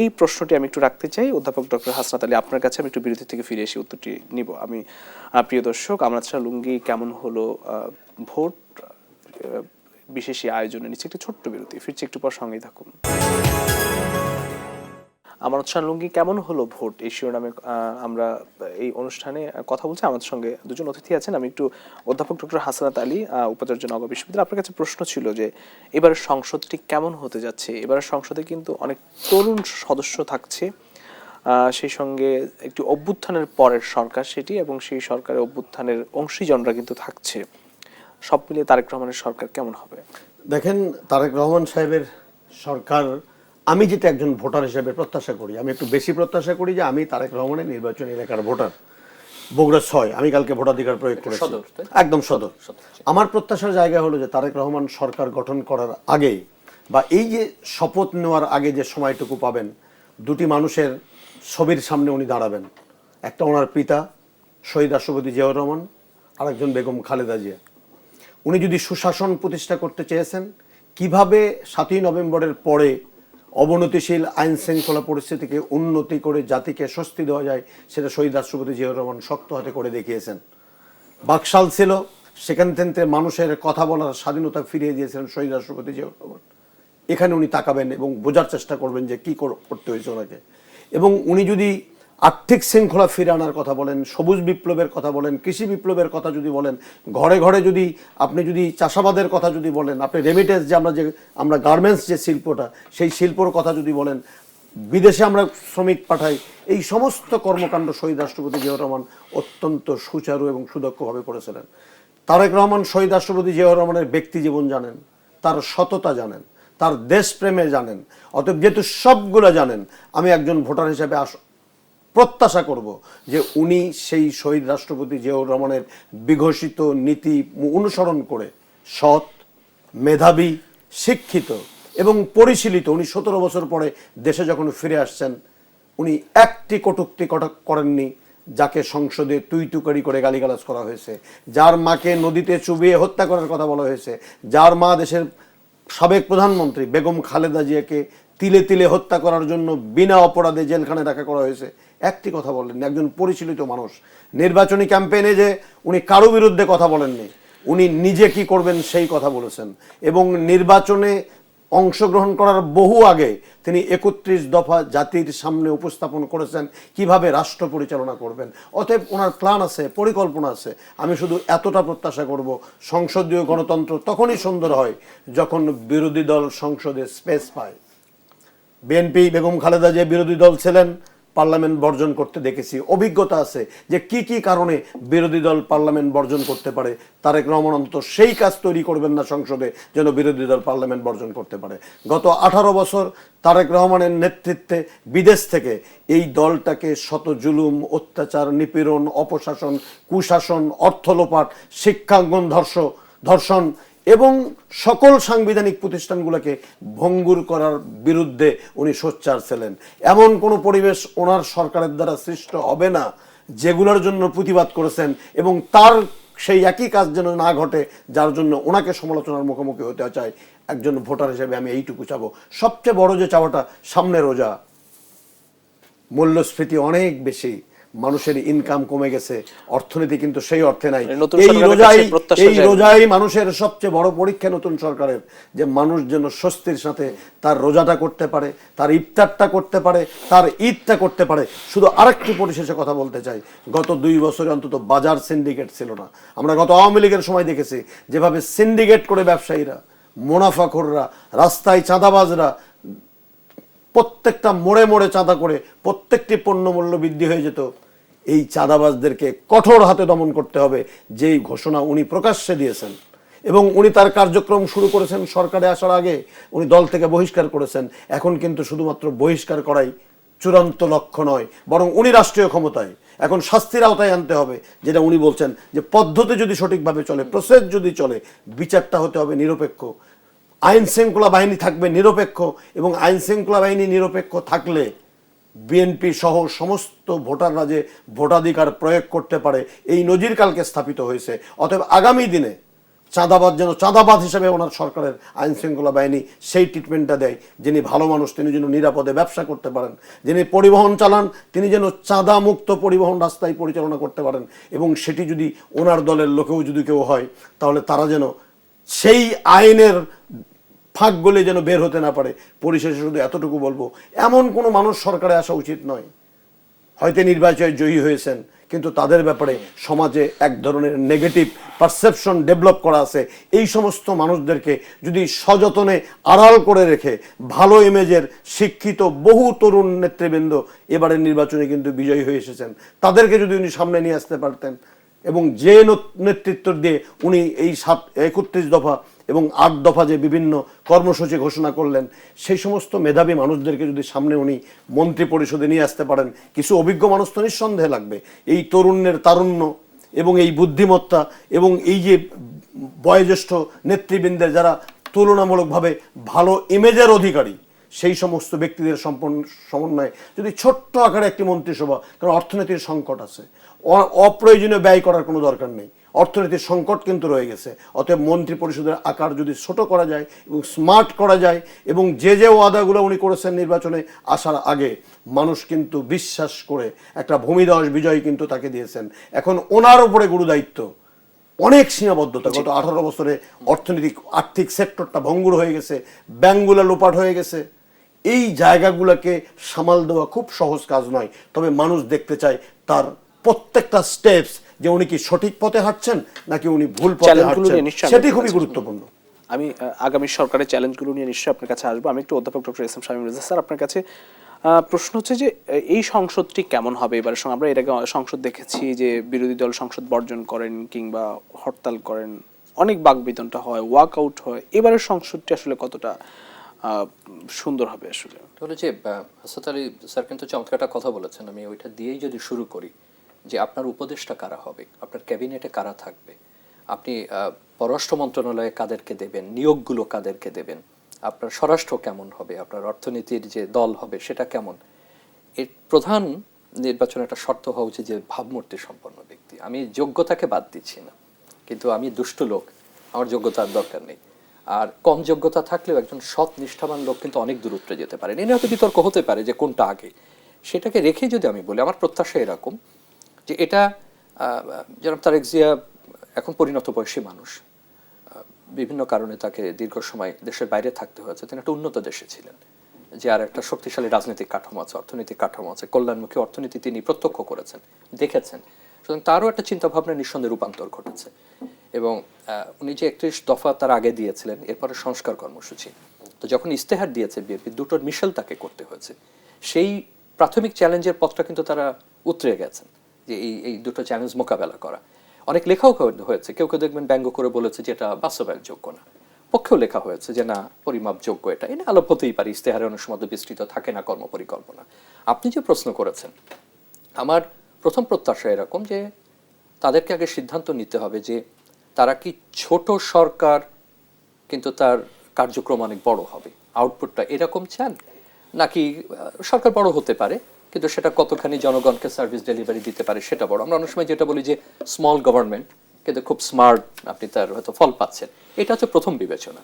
Speaker 1: এই প্রশ্নটি আমি একটু রাখতে চাই অধ্যাপক ডক্টর হাসনাত আলী আপনার কাছে। আমি একটু বিরতি থেকে ফিরে এসে উত্তরটি নিব। আমি প্রিয় দর্শক, আমানত শাহ লুঙ্গি কেমন হলো ভোট বিশেষ আয়োজনে নিচ্ছে একটি ছোট্ট বিরতি, ফিরছি একটু পর, সঙ্গেই থাকুন। আমানত শাহ লুঙ্গি কেমন হলো ভোট, এই শিরোনামে আমরা এই অনুষ্ঠানে কথা বলছি। আমাদের সঙ্গে দুজন অতিথি আছেন। আমি একটু অধ্যাপক ডক্টর হাসনাত আলী, উপাচার্য নগর বিশ্ববিদ্যালয়, আপনার কাছে প্রশ্ন ছিল যে এবারের সংসদটি কেমন হতে যাচ্ছে। এবারের সংসদে কিন্তু অনেক তরুণ সদস্য থাকছে, সেই সঙ্গে একটি অভ্যুত্থানের পরের সরকার সেটি, এবং সেই সরকারের অভ্যুত্থানের অংশীজনরা কিন্তু থাকছে। সব মিলিয়ে তারেক রহমানের সরকার কেমন হবে?
Speaker 2: দেখেন, তারেক রহমান সাহেবের সরকার, আমি যেটা একজন ভোটার হিসেবে প্রত্যাশা করি, আমি একটু বেশি প্রত্যাশা করি যে আমি তারেক রহমানের নির্বাচনী এলাকার ভোটার, বগুড়া 6, আমি কালকে ভোটাধিকার প্রয়োগ করেছি, একদম সদর। আমার প্রত্যাশার জায়গা হলো যে তারেক রহমান সরকার গঠন করার আগে বা এই যে শপথ নেওয়ার আগে যে সময়টুকু পাবেন, দুটি মানুষের ছবির সামনে উনি দাঁড়াবেন। একটা ওনার পিতা শহীদ রাষ্ট্রপতি জিয়াউর রহমান, আর একজন বেগম খালেদা জিয়া। উনি যদি সুশাসন প্রতিষ্ঠা করতে চেয়েছেন, কিভাবে 7ই নভেম্বরের পরে অবনতিশীল আইন শৃঙ্খলা পরিস্থিতিকে উন্নতি করে জাতিকে স্বস্তি দেওয়া যায়, সেটা শহীদ রাষ্ট্রপতি জিয়াউর রহমান শক্ত হাতে করে দেখিয়েছেন। বাকশাল ছিল, সেখান থেকে মানুষের কথা বলার স্বাধীনতা ফিরিয়ে দিয়েছিলেন শহীদ রাষ্ট্রপতি জিয়াউর রহমান। এখানে উনি তাকাবেন এবং বোঝার চেষ্টা করবেন যে কী করতে হয়েছে ওনাকে। এবং উনি যদি আর্থিক শৃঙ্খলা ফিরে আনার কথা বলেন, সবুজ বিপ্লবের কথা বলেন, কৃষি বিপ্লবের কথা যদি বলেন, ঘরে ঘরে যদি আপনি যদি চাষাবাদের কথা যদি বলেন, আপনি রেমিটেন্স যে আমরা গার্মেন্টস যে শিল্পটা, সেই শিল্পর কথা যদি বলেন, বিদেশে আমরা শ্রমিক পাঠাই, এই সমস্ত কর্মকাণ্ড শহীদ রাষ্ট্রপতি জিয়াউর রহমান অত্যন্ত সুচারু এবং সুদক্ষভাবে করেছিলেন। তারেক রহমান শহীদ রাষ্ট্রপতি জিয়াউর রহমানের ব্যক্তি জীবন জানেন, তার সততা জানেন, তার দেশপ্রেমে জানেন। অতএব যেহেতু সবগুলো জানেন, আমি একজন ভোটার হিসেবে প্রত্যাশা করব যে উনি সেই শহীদ রাষ্ট্রপতি জিয়াউর রহমানের বিঘোষিত নীতি অনুসরণ করে সৎ, মেধাবী, শিক্ষিত এবং পরিশীলিত, উনি 17 বছর পরে দেশে যখন ফিরে আসছেন, উনি একটি কটূক্তি করেননি যাকে সংসদে তুইতুকারি করে গালিগালাজ করা হয়েছে, যার মাকে নদীতে চুবিয়ে হত্যা করার কথা বলা হয়েছে, যার মা দেশের সাবেক প্রধানমন্ত্রী বেগম খালেদা জিয়াকে তিলে তিলে হত্যা করার জন্য বিনা অপরাধে জেলখানে রাখা করা হয়েছে, একটি কথা বলেননি। একজন পরিচালিত মানুষ। নির্বাচনী ক্যাম্পেইনে যে উনি কারো বিরুদ্ধে কথা বলেননি, উনি নিজে কি করবেন সেই কথা বলেছেন। এবং নির্বাচনে অংশগ্রহণ করার বহু আগে তিনি 31 দফা জাতির সামনে উপস্থাপন করেছেন কিভাবে রাষ্ট্র পরিচালনা করবেন। অতএব ওনার প্ল্যান আছে, পরিকল্পনা আছে। আমি শুধু এতটা প্রত্যাশা করব, সংসদীয় গণতন্ত্র তখনই সুন্দর হয় যখন বিরোধী দল সংসদে স্পেস পায়। বিএনপি বেগম খালেদা যে বিরোধী দল ছিলেন, পার্লামেন্ট বর্জন করতে দেখেছি, অভিজ্ঞতা আছে যে কি কি কারণে বিরোধী দল পার্লামেন্ট বর্জন করতে পারে। তারেক রহমান অন্তত সেই কাজ তৈরি করবেন না সংসদে যেন বিরোধী দল পার্লামেন্ট বর্জন করতে পারে। গত 18 বছর তারেক রহমানের নেতৃত্বে বিদেশ থেকে এই দলটাকে শত জুলুম, অত্যাচার, নিপীড়ন, অপশাসন, কুশাসন, অর্থ লোপাট, শিক্ষাঙ্গন ধর্ষণ এবং সকল সাংবিধানিক প্রতিষ্ঠানগুলোকে ভঙ্গুর করার বিরুদ্ধে উনি সোচ্চার ছিলেন। এমন কোনো পরিবেশ ওনার সরকারের দ্বারা সৃষ্ট হবে না যেগুলোর জন্য প্রতিবাদ করেছেন, এবং তার সেই একই কাজ যেন না ঘটে যার জন্য ওনাকে সমালোচনার মুখোমুখি হতে চায়। একজন ভোটার হিসেবে আমি এইটুকু চাবো। সবচেয়ে বড় যে চাওয়াটা, সামনে রোজা, মূল্যস্ফীতি অনেক বেশি, মানুষের ইনকাম কমে গেছে, অর্থনীতি কিন্তু সেই অর্থে নাই। এই রোজাই মানুষের সবচেয়ে বড় পরীক্ষা নতুন সরকারের, যে মানুষ যেন স্বস্তির সাথে তার রোজাটা করতে পারে, তার ইফতারটা করতে পারে, তার ঈদটা করতে পারে। শুধু আরেকটু পরিশেষে কথা বলতে চাই, গত 2 বছরে অন্তত বাজার সিন্ডিকেট ছিল না। আমরা গত আওয়ামী লীগের সময় দেখেছি যেভাবে সিন্ডিকেট করে ব্যবসায়ীরা, মুনাফাখোররা, রাস্তায় চাঁদাবাজরা প্রত্যেকটা মোড়ে মোড়ে চাঁদা করে প্রত্যেকটি পণ্য মূল্য বৃদ্ধি হয়ে যেত। এই চাঁদাবাজদেরকে কঠোর হাতে দমন করতে হবে, যেই ঘোষণা উনি প্রকাশ্যে দিয়েছেন। এবং উনি তার কার্যক্রম শুরু করেছেন সরকারে আসার আগে, উনি দল থেকে বহিষ্কার করেছেন। এখন কিন্তু শুধুমাত্র বহিষ্কার করাই চূড়ান্ত লক্ষ্য নয়, বরং উনি রাষ্ট্রীয় ক্ষমতায়, এখন শাস্তির আওতায় আনতে হবে। যেটা উনি বলছেন যে পদ্ধতি যদি সঠিকভাবে চলে, প্রসেস যদি চলে, বিচারটা হতে হবে নিরপেক্ষ, আইন শৃঙ্খলা বাহিনী থাকবে নিরপেক্ষ, এবং আইন শৃঙ্খলা বাহিনী নিরপেক্ষ থাকলে বিএনপি সহ সমস্ত ভোটাররা যে ভোটাধিকার প্রয়োগ করতে পারে, এই নজির কালকে স্থাপিত হয়েছে। অতএব আগামী দিনে চাঁদাবাদ যেন চাঁদাবাদ হিসেবে ওনার সরকারের আইন শৃঙ্খলা বাহিনী সেই ট্রিটমেন্টটা দেয়। যিনি ভালো মানুষ তিনি যেন নিরাপদে ব্যবসা করতে পারেন, যিনি পরিবহন চালান তিনি যেন চাঁদা মুক্ত পরিবহন রাস্তায় পরিচালনা করতে পারেন, এবং সেটি যদি ওনার দলের লোকেও যদি কেউ হয় তাহলে তারা যেন সেই আইনের ফাঁক গলে যেন বের হতে না পারে। পরিশেষে শুধু এতটুকু বলবো, এমন কোনো মানুষ সরকারে আসা উচিত নয়, হয়তো নির্বাচনে জয়ী হয়েছেন কিন্তু তাদের ব্যাপারে সমাজে এক ধরনের নেগেটিভ পারসেপশন ডেভেলপ করা আছে। এই সমস্ত মানুষদেরকে যদি সযত্নে আড়াল করে রেখে ভালো ইমেজের শিক্ষিত বহু তরুণ নেতৃবৃন্দ এবারের নির্বাচনে কিন্তু বিজয়ী হয়ে এসেছেন, তাদেরকে যদি উনি সামনে নিয়ে আসতে পারতেন, এবং যে নেতৃত্ব দিয়ে উনি এই 31 দফা এবং 8 দফা যে বিভিন্ন কর্মসূচি ঘোষণা করলেন, সেই সমস্ত মেধাবী মানুষদেরকে যদি সামনে উনি মন্ত্রী পরিষদে নিয়ে আসতে পারেন, কিছু অভিজ্ঞ মানুষ তো নিঃসন্দেহে লাগবে। এই তরুণের তারুণ্য এবং এই বুদ্ধিমত্তা এবং এই যে বয়োজ্যেষ্ঠ নেতৃবৃন্দের যারা তুলনামূলকভাবে ভালো ইমেজের অধিকারী, সেই সমস্ত ব্যক্তিদের সমন্বয়ে যদি ছোট্ট আকারে একটি মন্ত্রিসভা, কারণ অর্থনীতির সংকট আছে, অপ্রয়োজনীয় ব্যয় করার কোনো দরকার নেই, অর্থনীতির সংকট কিন্তু রয়ে গেছে। অতএব মন্ত্রী পরিষদের আকার যদি ছোট করা যায় এবং স্মার্ট করা যায়, এবং যে যে ওয়াদাগুলো উনি করেছেন নির্বাচনে আসার আগে, মানুষ কিন্তু বিশ্বাস করে একটা ভূমিধস বিজয় কিন্তু তাকে দিয়েছেন। এখন ওনার উপরে গুরুদায়িত্ব, অনেক সীমাবদ্ধতা, গত 18 বছরে অর্থনৈতিক আর্থিক সেক্টরটা ভঙ্গুর হয়ে গেছে, ব্যাংকগুলো লোপাট হয়ে গেছে। এই জায়গাগুলোকে সামাল দেওয়া খুব সহজ কাজ নয়, তবে মানুষ দেখতে চায় তার প্রত্যেকটা স্টেপস, যে উনি কি সঠিক পথে হাঁটছেন নাকি উনি ভুল পথে হাঁটছেন, সেটি খুবই গুরুত্বপূর্ণ।
Speaker 1: আমি আগামী সরকারের চ্যালেঞ্জগুলো নিয়ে নিশ্চয়ই আপনার কাছে আসবো। আমি একটু অধ্যাপক doctor S M Shamim Reza sir, আপনার কাছে প্রশ্ন হচ্ছে যে এই সংসদটি কেমন হবে এবারের সঙ্গে? আমরা এর আগে সংসদ দেখেছি যে বিরোধী দল সংসদ বর্জন করেন কিংবা হরতাল করেন, অনেক বাকবিতণ্ডা হয়, ওয়াক আউট হয়। এবারের সংসদটি আসলে কতটা সুন্দর হবে আসলে?
Speaker 3: তাহলে যে হাসাত আলী স্যার কিন্তু চমৎকার একটা কথা বলেছেন, আমি ওইটা দিয়েই যদি শুরু করি, যে আপনার উপদেষ্টা কারা হবে, আপনার ক্যাবিনেটে কারা থাকবে, আপনি পররাষ্ট্র মন্ত্রণালয়ে কাদেরকে দেবেন, নিয়োগগুলো কাদেরকে দেবেন, আপনার স্বরাষ্ট্র কেমন হবে, আপনার অর্থনীতির যে দল হবে সেটা কেমন। এর প্রধান নির্বাচনে একটা শর্ত হওয়া উচিত যে ভাবমূর্তি সম্পন্ন ব্যক্তি। আমি যোগ্যতাকে বাদ দিচ্ছি না, কিন্তু আমি দুষ্ট লোক, আমার যোগ্যতার দরকার নেই। আর কম যোগ্যতা থাকলেও একজন সৎ নিষ্ঠাবান লোক কিন্তু অনেক দূরত্বে যেতে পারে। এনে হয়তো বিতর্ক হতে পারে যে কোনটা আগে, সেটাকে রেখে যদি আমি বলি, আমার প্রত্যাশা এরকম যে এটা জনাব তারেক জিয়া এখন পরিণত বয়সী মানুষ, বিভিন্ন কারণে তাকে দীর্ঘ সময় দেশের বাইরে থাকতে হয়েছে, তিনি একটা উন্নত দেশে ছিলেন, যে আর একটা শক্তিশালী রাজনৈতিক কাঠামো আছে, অর্থনৈতিক কাঠামো আছে, কল্যাণমুখী অর্থনীতি তিনি প্রত্যক্ষ করেছেন, দেখেছেন। সুতরাং তারও একটা চিন্তাভাবনা নিঃসন্দেহে রূপান্তর ঘটেছে। এবং উনি যে 31 দফা তার আগে দিয়েছিলেন, এরপরে সংস্কার কর্মসূচি, তো যখন ইস্তেহার দিয়েছে বিএনপি, দুটোর মিশেল তাকে করতে হয়েছে। সেই প্রাথমিক চ্যালেঞ্জের পথটা কিন্তু তারা উতরে গেছেন, যে এই দুটো চ্যালেঞ্জ মোকাবেলা করা। অনেক লেখাও হয়েছে, কেউ কেউ দেখবেন ব্যঙ্গ করে বলেছে যে এটা বাস্তবায়নযোগ্য না, পক্ষেও লেখা হয়েছে যে না, পরিমাপযোগ্য এটা, এটা আলাপ হতেই পারে, ইস্তেহারে অনেক সময় বিস্তৃত থাকে না কর্মপরিকল্পনা। আপনি যে প্রশ্ন করেছেন, আমার প্রথম প্রত্যাশা এরকম যে তাদেরকে আগে সিদ্ধান্ত নিতে হবে যে তারা কি ছোট সরকার কিন্তু তার কার্যক্রম অনেক বড় হবে, আউটপুটটা এরকম চান, নাকি সরকার বড় হতে পারে কিন্তু সেটা কতখানি জনগণকে সার্ভিস ডেলিভারি দিতে পারে সেটা বড়। আমরা অনেক সময় যেটা বলি যে স্মল গভর্নমেন্ট কিন্তু খুব স্মার্ট, আপনি তার হয়তো ফল পাচ্ছেন, এটা হচ্ছে প্রথম বিবেচনা।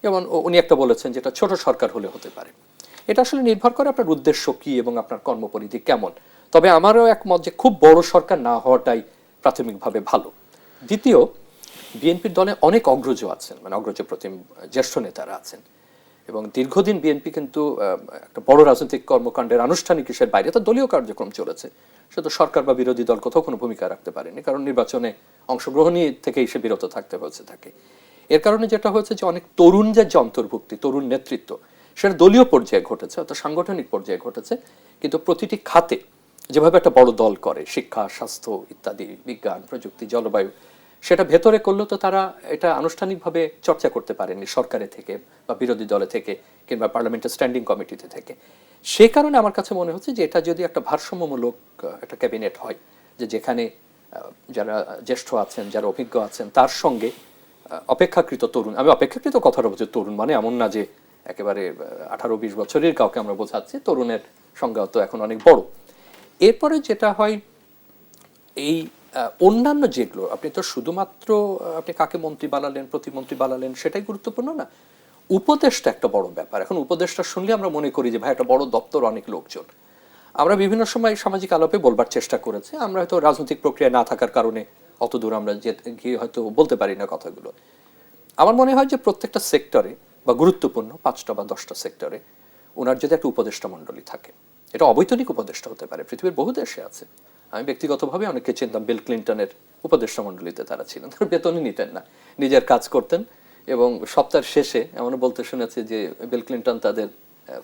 Speaker 3: যেমন উনি একটা বলেছেন যেটা ছোট সরকার হলে হতে পারে, এটা আসলে নির্ভর করে আপনার উদ্দেশ্য কি এবং আপনার কর্মপরিধি কেমন। তবে আমারও একমত যে খুব বড় সরকার না হওয়াটাই প্রাথমিকভাবে ভালো। দ্বিতীয়, বিএনপির দলে অনেক অগ্রজ আছেন, মানে অগ্রজ প্রতিম জ্যেষ্ঠ নেতারা আছেন, এবং দীর্ঘদিন বিএনপি কিন্তু একটা বড় রাজনৈতিক কর্মকাণ্ডের আনুষ্ঠানিক হিসেবে বাইরে তো দলীয় কার্যক্রম চলেছে, সেটা সরকার বা বিরোধী দল কোথাও কোনো ভূমিকা রাখতে পারেনি, কারণ নির্বাচনে অংশগ্রহণই থেকেই সে বিরত থাকতে হয়েছে তাকে। এর কারণে যেটা হয়েছে যে অনেক তরুণ যে অন্তর্ভুক্তি, তরুণ নেতৃত্ব, সেটা দলীয় পর্যায়ে ঘটেছে, অর্থাৎ সাংগঠনিক পর্যায়ে ঘটেছে, কিন্তু প্রতিটি খাতে যেভাবে একটা বড় দল করে, শিক্ষা, স্বাস্থ্য ইত্যাদি, বিজ্ঞান, প্রযুক্তি, জলবায়ু, সেটা ভেতরে করলেও তো তারা এটা আনুষ্ঠানিকভাবে চর্চা করতে পারেনি সরকারের থেকে বা বিরোধী দলে থেকে কিংবা পার্লামেন্টের স্ট্যান্ডিং কমিটিতে থেকে। সে কারণে আমার কাছে মনে হচ্ছে যে এটা যদি একটা ভারসাম্যমূলক একটা ক্যাবিনেট হয়, যে যেখানে যারা জ্যেষ্ঠ আছেন, যারা অভিজ্ঞ আছেন, তার সঙ্গে অপেক্ষাকৃত তরুণ, আমি অপেক্ষাকৃত কথাটা বলছি, তরুণ মানে এমন না যে একেবারে 18-20 বছরের কাউকে আমরা বোঝাচ্ছি, তরুণের সংজ্ঞা তো এখন অনেক বড়। এরপরে যেটা হয়, এই অন্যান্য যেগুলো আপনি তো শুধুমাত্র আপনি কাকে মন্ত্রী বানালেন, প্রতিমন্ত্রী বানালেন সেটাই গুরুত্বপূর্ণ না, উপদেশটা একটা বড় ব্যাপার। এখন উপদেশটা শুনলে আমরা মনে করি যে ভাই একটা বড় দপ্তর, অনেক লোকজন। আমরা বিভিন্ন সময় সামাজিক আলাপে বলবার চেষ্টা করেছি, আমরা হয়তো রাজনৈতিক প্রক্রিয়া না থাকার কারণে অত দূর আমরা গিয়ে হয়তো বলতে পারি না কথাগুলো। আমার মনে হয় যে প্রত্যেকটা সেক্টরে বা গুরুত্বপূর্ণ 5টা বা 10টা সেক্টরে ওনার যদি একটা উপদেষ্টা মণ্ডলী থাকে, এটা অবৈতনিক উপদেষ্টা হতে পারে, পৃথিবীর বহু দেশে আছে। আমি ব্যক্তিগতভাবে অনেকে চিনতাম, বিল ক্লিন্টনের উপদেষ্টা মণ্ডলীতে তারা ছিলেন, তারা বেতনই নিতেন না, নিজের কাজ করতেন। এবং সপ্তাহের শেষে এমন বলতে শুনেছি যে বিল ক্লিন্টন তাদের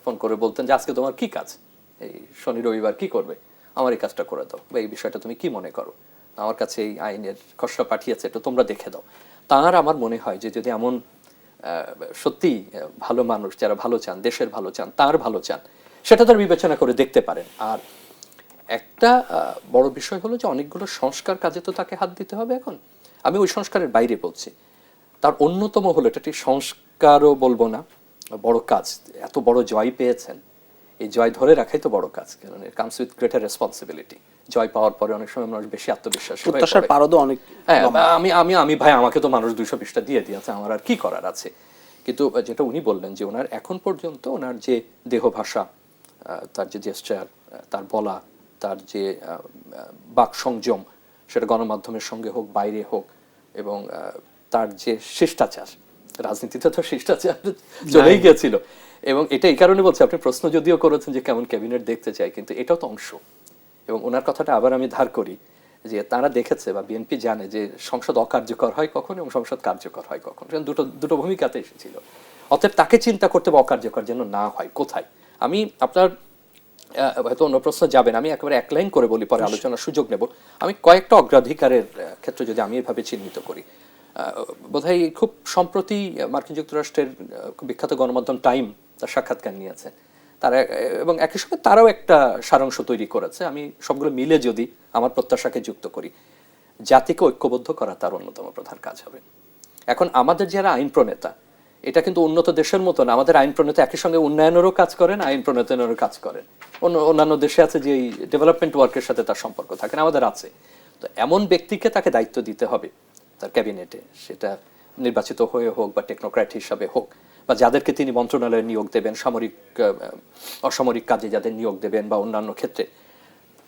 Speaker 3: ফোন করে বলতেন যে আজকে তোমার কি কাজ, এই শনি রবিবার কি করবে, আমার এই কাজটা করে দাও, বা এই বিষয়টা তুমি কি মনে করো, আমার কাছে এই আইনের খসড়া পাঠিয়েছে, এটা তোমরা দেখে দাও। তার আমার মনে হয় যে যদি এমন সত্যি ভালো মানুষ যারা ভালো চান, দেশের ভালো চান, তার ভালো চান, সেটা তারা বিবেচনা করে দেখতে পারেন। আর একটা বড় বিষয় হলো যে অনেকগুলো সংস্কার কাজে তো তাকে হাত দিতে হবে এখন। আমি ওই সংস্কারের বাইরে বলছি, তার অন্যতম হলো, এটা ঠিক সংস্কারও বলবো না, বড় কাজ, এত বড় জয় পেয়েছেন, এই জয় ধরে রাখাই তো বড় কাজ, কারণ it comes with greater responsibility. জয় পাওয়ার পরে অনেক সময় মানুষ বেশি আত্মবিশ্বাস,
Speaker 1: প্রত্যাশার পারদও অনেক।
Speaker 3: হ্যাঁ, আমি ভাই, আমাকে তো মানুষ 220টা দিয়ে দিয়েছে, আমার আর কি করার আছে। কিন্তু যেটা উনি বললেন যে ওনার এখন পর্যন্ত ওনার যে দেহ ভাষা, তার যে জেস্চার, তার বলা, তার যে বাক সংযম, সেটা গণমাধ্যমের সঙ্গে হোক, বাইরে হোক, এবং তার যে শিষ্টাচার, রাজনীতিতে তো শিষ্টাচার চলেই গিয়েছিল। এবং এটা এই কারণে বলছি, আপনি প্রশ্ন যদিও করেছেন যে কেমন ক্যাবিনেট দেখতে চাই, কিন্তু এটাও তো অংশ। এবং ওনার কথাটা আবার আমি ধার করি যে তারা দেখেছে বা বিএনপি জানে যে সংসদ অকার্যকর হয় কখন এবং সংসদ কার্যকর হয় কখন, দুটো ভূমিকাতে এসেছিল। অতএব তাকে চিন্তা করতে বা অকার্যকর যেন না হয় কোথায়। আমি আপনার হয়তো অন্য প্রশ্ন যাবেন, আমি একেবারে এক লাইন করে বলি, পরে আলোচনার সুযোগ নেব। আমি কয়েকটা অগ্রাধিকারের ক্ষেত্রে যদি আমি এভাবে চিহ্নিত করি, বোধহয় খুব সম্প্রতি মার্কিন যুক্তরাষ্ট্রের খুব বিখ্যাত গণমাধ্যম টাইম তার সাক্ষাৎকার নিয়েছে তারা, এবং একই সঙ্গে তারাও একটা সারাংশ তৈরি করেছে। আমি সবগুলো মিলে যদি আমার প্রত্যাশাকে যুক্ত করি, জাতিকে ঐক্যবদ্ধ করা তার অন্যতম প্রধান কাজ হবে। এখন আমাদের যারা আইন প্রণেতা, এটা কিন্তু উন্নত দেশের মতো না, আমাদের আইন প্রণেতা একই সঙ্গে উন্নয়নেরও কাজ করেন, আইন প্রণয়নেরও কাজ করেন। অন্যান্য দেশে আছে যে এই ডেভেলপমেন্ট ওয়ার্কের সাথে তার সম্পর্ক থাকে না, আমাদের আছে। তো এমন ব্যক্তিকে তাকে দায়িত্ব দিতে হবে তার ক্যাবিনেটে, সেটা নির্বাচিত হয়ে হোক বা টেকনোক্র্যাট হিসাবে হোক, বা যাদেরকে তিনি মন্ত্রণালয়ে নিয়োগ দেবেন, সামরিক অসামরিক কাজে যাদের নিয়োগ দেবেন বা অন্যান্য ক্ষেত্রে,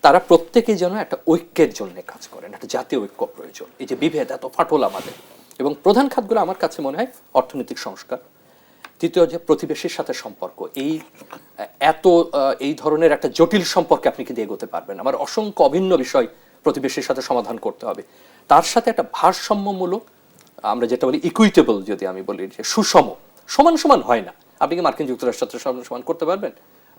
Speaker 3: তারা প্রত্যেকেই যেন একটা ঐক্যের জন্য কাজ করেন, একটা জাতীয় ঐক্য প্রয়োজন। এই যে বিভেদ, এত ফাটল আমাদের, এবং প্রধান খাতগুলো আমার কাছে মনে হয় অর্থনৈতিক সংস্কার, তৃতীয় যে প্রতিবেশীর সাথে সম্পর্ক। এই ধরনের একটা জটিল সম্পর্কে আপনি কিন্তু এগোতে পারবেন, আমার অসংখ্য অভিন্ন বিষয় প্রতিবেশীর সাথে সমাধান করতে হবে। তার সাথে একটা ভারসাম্যমূলক, আমরা যেটা বলি ইকুইটেবল, যদি আমি বলি যে সুষম, সমান সমান হয় না। আপনি কি মার্কিন যুক্তরাষ্ট্রের সাথে সমান সমান করতে পারবেন,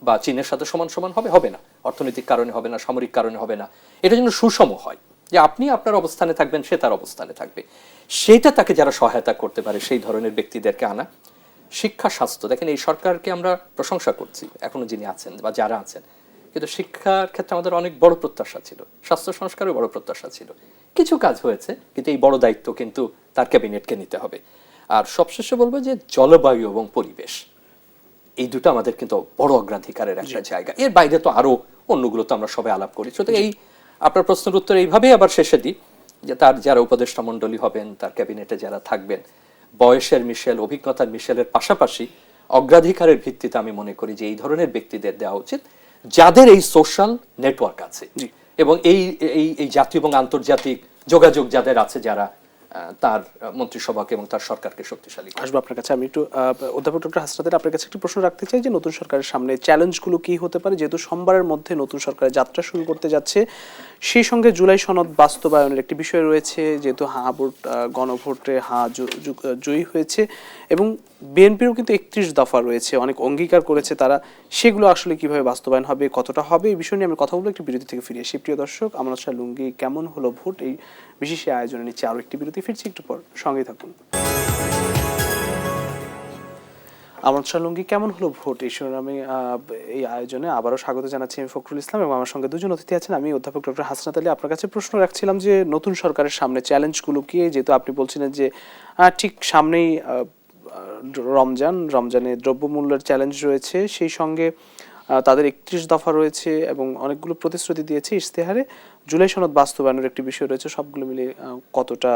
Speaker 3: বা চীনের সাথে সমান সমান হবে না, অর্থনৈতিক কারণে হবে না, সামরিক কারণে হবে না। এটা যেন সুষম হয়, যে আপনি আপনার অবস্থানে থাকবেন, সে তার অবস্থানে থাকবে, সেটা তাকে যারা সহায়তা করতে পারে সেই ধরনের ব্যক্তিদেরকে আনা। শিক্ষা, স্বাস্থ্য, দেখেন এই সরকারকে আমরা প্রশংসা করছি এখনো যিনি আছেন বা যারা আছেন, কিন্তু শিক্ষার ক্ষেত্রে আমাদের অনেক বড় প্রত্যাশা ছিল, স্বাস্থ্য সংস্কারের বড় প্রত্যাশা ছিল। কিছু কাজ হয়েছে, কিন্তু এই বড় দায়িত্ব কিন্তু তার ক্যাবিনেটকে নিতে হবে। আর সবশেষে বলবো যে জলবায়ু এবং পরিবেশ, এই দুটো আমাদের কিন্তু বড় অগ্রাধিকারের একটা জায়গা। এর বাইরে তো আরো অন্যগুলো তো আমরা সবাই আলাপ করি। সুতরাং এই আপনার প্রশ্নের উত্তর এইভাবেই আবার শেষে দিই যে তার যারা উপদেষ্টা মণ্ডলী হবেন, তার ক্যাবিনেটে যারা থাকবেন, বয়সের মিশেল, অভিজ্ঞতার মিশেলের পাশাপাশি অগ্রাধিকারের ভিত্তিতে আমি মনে করি যে এই ধরনের ব্যক্তিদের দেওয়া উচিত যাদের এই সোশ্যাল নেটওয়ার্ক আছে এবং এই জাতীয় এবং আন্তর্জাতিক যোগাযোগ যাদের আছে, যারা তার মন্ত্রিসভাকে এবং তার সরকারকে শক্তিশালী করে।
Speaker 1: আসবো আপনার কাছে। আমি একটু অধ্যাপক ডক্টর হাসনাত, আপনার কাছে একটি প্রশ্ন রাখতে চাই যে নতুন সরকারের সামনে চ্যালেঞ্জগুলো কি হতে পারে, যেহেতু সোমবারের মধ্যে নতুন সরকারের যাত্রা শুরু করতে যাচ্ছে, সেই সঙ্গে জুলাই সনদ বাস্তবায়নের একটি বিষয় রয়েছে, যেহেতু ভোট, গণভোটে জয়ী হয়েছে এবং বিএনপিরও কিন্তু 31 দফা রয়েছে, অনেক অঙ্গীকার করেছে তারা, সেগুলো আসলে কিভাবে বাস্তবায়ন হবে, কতটা হবে, এই বিষয় নিয়ে আমরা কথা বলবো একটি বিরতি থেকে ফিরে এসে। প্রিয় দর্শক, আমানত শাহ লুঙ্গি কেমন হলো ভোট, এই বিশেষ আয়োজনে নিচ্ছে আরও একটি বিরতি, ফিরছি একটু পর, সঙ্গেই থাকুন। আমানত শাহ লুঙ্গি কেমন হলো ভোট, এই শিরোনামে এই আয়োজনে আবারও স্বাগত জানাচ্ছি আমি ফখরুল ইসলাম, এবং আমার সঙ্গে দুজন অতিথি আছেন। আমি অধ্যাপক ডক্টর হাসনাত আলী। আপনার কাছে প্রশ্ন রাখছিলাম যে নতুন সরকারের সামনে চ্যালেঞ্জগুলো কি, যেহেতু আপনি বলছিলেন যে ঠিক সামনেই রমজানে দ্রব্যমূল্যের চ্যালেঞ্জ রয়েছে, সেই সঙ্গে তাদের 31 দফা রয়েছে এবং অনেকগুলো প্রতিশ্রুতি দিয়েছে ইশতেহারে, জুলাই সনদ বাস্তবায়নের একটি বিষয় রয়েছে, সবগুলো মিলে কতটা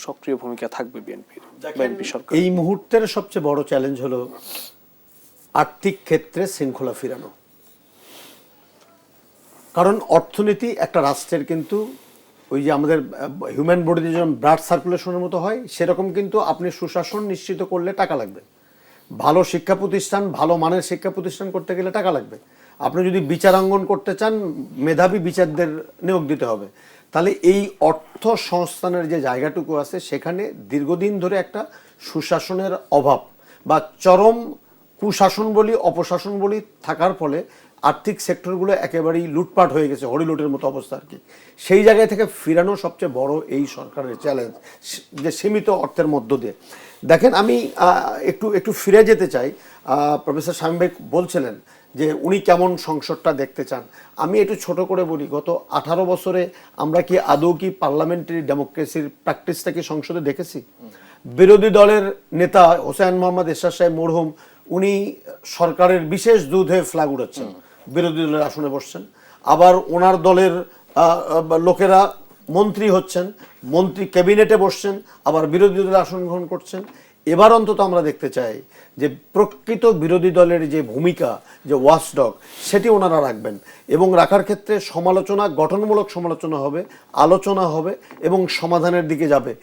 Speaker 1: সক্রিয় ভূমিকা থাকবে বিএনপি সরকার?
Speaker 2: এই মুহূর্তের সবচেয়ে বড় চ্যালেঞ্জ হলো আর্থিক ক্ষেত্রে শৃঙ্খলা ফিরানো। কারণ অর্থনীতি একটা রাষ্ট্রের কিন্তু ওই যে আমাদের হিউম্যান বডিতে যেমন ব্লাড সার্কুলেশনের মতো হয়, সেরকম কিন্তু আপনি সুশাসন নিশ্চিত করলে টাকা লাগবে। ভালো শিক্ষা প্রতিষ্ঠান, ভালো মানের শিক্ষা প্রতিষ্ঠান করতে গেলে টাকা লাগবে। আপনি যদি বিচারাঙ্গন করতে চান, মেধাবী বিচারদের নিয়োগ দিতে হবে। তাহলে এই অর্থ সংস্থানের যে জায়গাটুকু আছে, সেখানে দীর্ঘদিন ধরে একটা সুশাসনের অভাব বা চরম কুশাসন বলি, অপশাসন বলি থাকার ফলে আর্থিক সেক্টরগুলো একেবারেই লুটপাট হয়ে গেছে, হরিলুটের মতো অবস্থা আর কি। সেই জায়গায় থেকে ফিরানো সবচেয়ে বড় এই সরকারের চ্যালেঞ্জ, যে সীমিত অর্থের মধ্য দিয়ে। দেখেন, আমি একটু ফিরে যেতে চাই। প্রফেসর শামীম ভাই বলছিলেন যে উনি কেমন সংসদটা দেখতে চান। আমি একটু ছোট করে বলি, গত 18 বছরে আমরা কি আদৌ কি পার্লামেন্টারি ডেমোক্রেসির প্র্যাকটিসটা কি সংসদে দেখেছি? বিরোধী দলের নেতা হোসেন মোহাম্মদ এরশাদ সাহেব মরহুম, উনি সরকারের বিশেষ দূত হয়ে ফ্ল্যাগ উড়াচ্ছেন, বিরোধী দলের আসনে বসছেন। আবার ওনার দলের লোকেরা মন্ত্রী হচ্ছেন, মন্ত্রী ক্যাবিনেটে বসছেন, আবার বিরোধী দলের আসন গ্রহণ করছেন। এবার অন্তত আমরা দেখতে চাই যে প্রকৃত বিরোধী দলের যে ভূমিকা, যে ওয়াচডগ, সেটি ওনারা রাখবেন এবং রাখার ক্ষেত্রে সমালোচনা, গঠনমূলক সমালোচনা হবে, আলোচনা হবে এবং সমাধানের দিকে যাবে।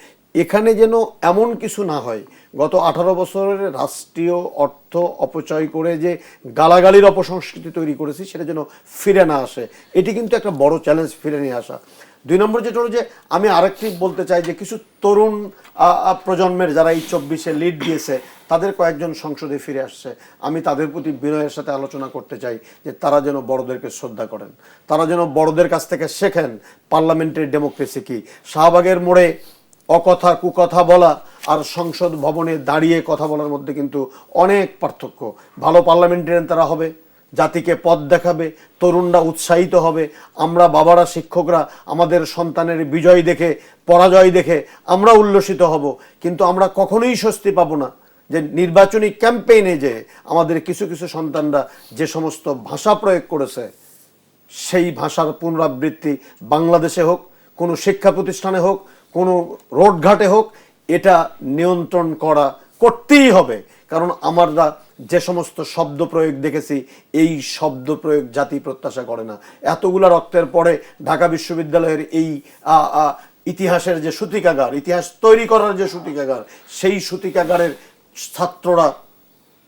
Speaker 2: এখানে যেন এমন কিছু না হয়, গত 18 বছরের রাষ্ট্রীয় অর্থ অপচয় করে যে গালাগালির অপসংস্কৃতি তৈরি করেছি, সেটা যেন ফিরে না আসে। এটি কিন্তু একটা বড় চ্যালেঞ্জ, ফিরে নিয়ে আসা। 2 নম্বর যেটা হলো যে আমি আরেকটি বলতে চাই যে কিছু তরুণ প্রজন্মের যারা এই 24-এ লিড দিয়েছে, তাদের কয়েকজন সংসদে ফিরে আসছে। আমি তাদের প্রতি বিনয়ের সাথে আলোচনা করতে চাই যে তারা যেন বড়দেরকে শ্রদ্ধা করেন, তারা যেন বড়দের কাছ থেকে শেখেন পার্লামেন্টারি ডেমোক্রেসি কি। শাহবাগের মোড়ে অকথা কুকথা বলা আর সংসদ ভবনে দাঁড়িয়ে কথা বলার মধ্যে কিন্তু অনেক পার্থক্য। ভালো পার্লামেন্টারিয়ান তারা হবে, জাতিকে পথ দেখাবে, তরুণরা উৎসাহিত হবে, আমরা বাবারা, শিক্ষকরা আমাদের সন্তানের বিজয় দেখে, পরাজয় দেখে আমরা উল্লসিত হব। কিন্তু আমরা কখনোই স্বস্তি পাবো না যে নির্বাচনী ক্যাম্পেইনে যে আমাদের কিছু কিছু সন্তানরা যে সমস্ত ভাষা প্রয়োগ করেছে, সেই ভাষার পুনরাবৃত্তি বাংলাদেশে হোক, কোনো শিক্ষা প্রতিষ্ঠানে হোক, কোনো রোডঘাটে হোক, এটা নিয়ন্ত্রণ করতেই হবে। কারণ আমরা যে সমস্ত শব্দ প্রয়োগ দেখেছি, এই শব্দ প্রয়োগ জাতি প্রত্যাশা করে না। এতগুলা রক্তের পরে ঢাকা বিশ্ববিদ্যালয়ের এই ইতিহাসের যে সূতিকাগার, ইতিহাস তৈরি করার যে সূতিকাগার, সেই সূতিকাগারের ছাত্ররা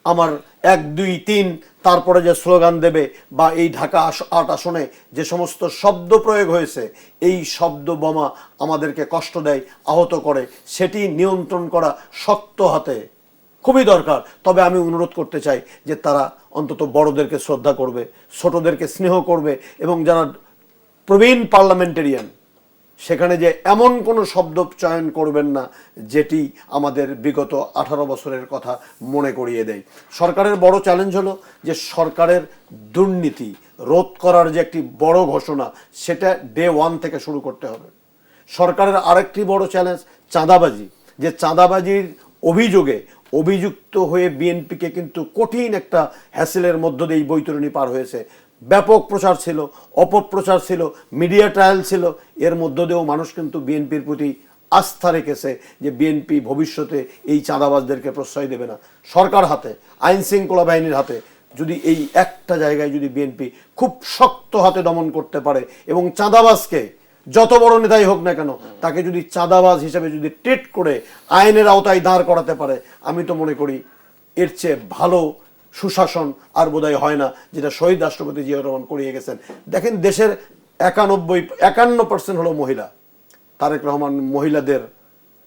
Speaker 2: আমার 1, 2, 3 তারপরে যে স্লোগান দেবে বা এই ঢাকা 8 আসনে যে সমস্ত শব্দ প্রয়োগ হয়েছে, এই শব্দ বোমা আমাদেরকে কষ্ট দেয়, আহত করে, সেটি নিয়ন্ত্রণ করা শক্ত হাতে খুবই দরকার। তবে আমি অনুরোধ করতে চাই যে তারা অন্তত বড়দেরকে শ্রদ্ধা করবে, ছোটদেরকে স্নেহ করবে, এবং যারা প্রবীণ পার্লামেন্টেরিয়ান সেখানে যে এমন কোনো শব্দ চয়ন করবেন না যেটি আমাদের বিগত 18 বছরের কথা মনে করিয়ে দেয়। সরকারের বড় চ্যালেঞ্জ হলো যে সরকারের দুর্নীতি রোধ করার যে একটি বড় ঘোষণা, সেটা ডে 1 থেকে শুরু করতে হবে। সরকারের আরেকটি বড় চ্যালেঞ্জ চাঁদাবাজি, যে চাঁদাবাজির অভিযোগে অভিযুক্ত হয়ে বিএনপিকে কিন্তু কঠিন একটা হ্যাসেলের মধ্য দিয়ে এই বৈতরণী পার হয়েছে। ব্যাপক প্রচার ছিল, অপপ্রচার ছিল, মিডিয়া ট্রায়াল ছিল, এর মধ্য দিয়েও মানুষ কিন্তু বিএনপির প্রতি আস্থা রেখেছে যে বিএনপি ভবিষ্যতে এই চাঁদাবাজদেরকে প্রশ্রয় দেবে না। সরকার হাতে, আইন শৃঙ্খলা বাহিনীর হাতে যদি এই একটা জায়গায় যদি বিএনপি খুব শক্ত হাতে দমন করতে পারে এবং চাঁদাবাজকে যত বড় নেতাই হোক না কেন তাকে যদি চাঁদাবাজ হিসেবে যদি ট্রিট করে আইনের আওতায় দাঁড় করাতে পারে, আমি তো মনে করি এর চেয়ে ভালো সুশাসন আর বোধহয় হয় না, যেটা শহীদ রাষ্ট্রপতি জিয়াউর রহমান করিয়ে গেছেন। দেখেন দেশের 51% হলো মহিলা। তারেক রহমান মহিলাদের